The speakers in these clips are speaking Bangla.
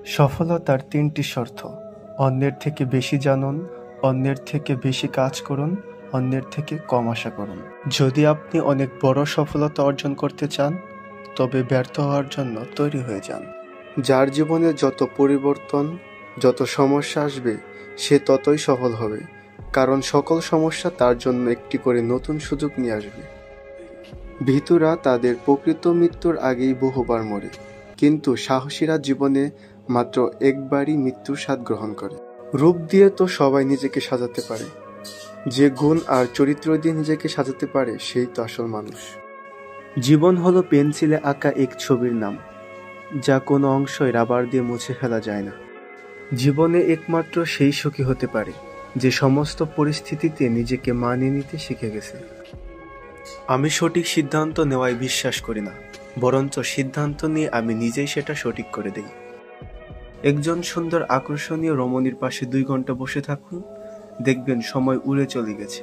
সফলতার ৩টি শর্ত: অন্যের থেকে বেশি জানুন, অন্যের থেকে বেশি কাজ করুন, অন্যের থেকে কম আশা করুন। যদি আপনি অনেক বড় সফলতা অর্জন করতে চান, তবে ব্যর্থ হওয়ার জন্য তৈরি হয়ে যান। যার জীবনে যত পরিবর্তন, যত সমস্যা আসবে, সে ততই সফল হবে, কারণ সকল সমস্যা তার জন্য একটি করে নতুন সুযোগ নিয়ে আসবে। ভীতুরা তাদের প্রকৃত মৃত্যুর আগেই বহুবার মরে, কিন্তু সাহসীরা জীবনে মাত্র একবারই মৃত্যুর স্বাদ গ্রহণ করে। রূপ দিয়ে তো সবাই নিজেকে সাজাতে পারে, যে গুণ আর চরিত্র দিয়ে নিজেকে সাজাতে পারে সেই তো আসল মানুষ। জীবন হলো পেন্সিলে আঁকা এক ছবির নাম, যা কোনো অংশই রাবার দিয়ে মুছে ফেলা যায় না। জীবনে একমাত্র সেই সুখী হতে পারে যে সমস্ত পরিস্থিতিতে নিজেকে মানিয়ে নিতে শিখে গেছে। আমি সঠিক সিদ্ধান্ত নেওয়ায় বিশ্বাস করি না, বরঞ্চ সিদ্ধান্ত নিয়ে আমি নিজেই সেটা সঠিক করে দেই। একজন সুন্দর আকর্ষণীয় রমণীর পাশে 2 ঘন্টা বসে থাকুন, দেখবেন সময় উড়ে চলে গেছে।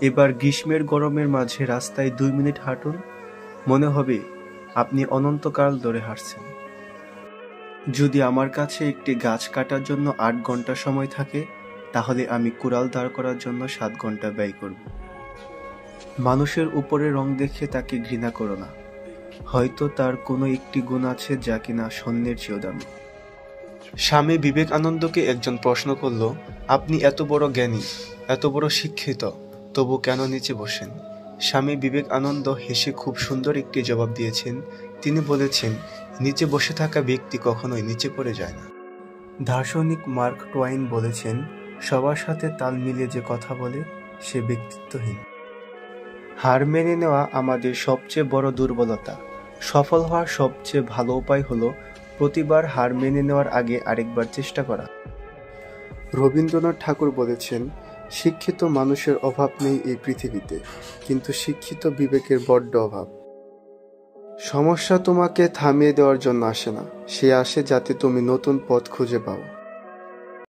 এবার গ্রীষ্মের গরমের মাঝে রাস্তায় 2 মিনিট হাঁটুন, মনে হবে আপনি অনন্তকাল ধরে হাঁটছেন। যদি আমার কাছে একটি গাছ কাটার জন্য 8 ঘন্টা সময় থাকে, তাহলে আমি কুড়াল দাঁড় করার জন্য 7 ঘন্টা ব্যয় করব। মানুষের উপরে রং দেখে তাকে ঘৃণা করো না, হয়তো তার কোনো একটি গুণ আছে যা কিনা স্বর্ণের চেয়েও দামি। স্বামী বিবেকানন্দকে একজন প্রশ্ন করল, আপনি এত বড় জ্ঞানী, এত বড় শিক্ষিত, তবু কেন নিচে বসেন? স্বামী বিবেকানন্দ হেসে খুব সুন্দর একটি জবাব দিয়েছেন। তিনি বলেছেন, নিচে বসে থাকা ব্যক্তি কখনোই নিচে পড়ে যায় না। দার্শনিক মার্ক টোয়াইন বলেছেন, সবার সাথে তাল মিলিয়ে যে কথা বলে সে ব্যক্তিত্বহীন। হার মেনে নেওয়া আমাদের সবচেয়ে বড় দুর্বলতা। সফল হওয়ার সবচেয়ে ভালো উপায় হলো প্রতিবার হার মেনে নেওয়ার আগে আরেকবার চেষ্টা করা। রবীন্দ্রনাথ ঠাকুর বলেছেন, শিক্ষিত মানুষের অভাব নেই এই পৃথিবীতে, কিন্তু শিক্ষিত বিবেকের বড্ড অভাব। সমস্যা তোমাকে থামিয়ে দেওয়ার জন্য আসে না, সে আসে যাতে তুমি নতুন পথ খুঁজে পাও।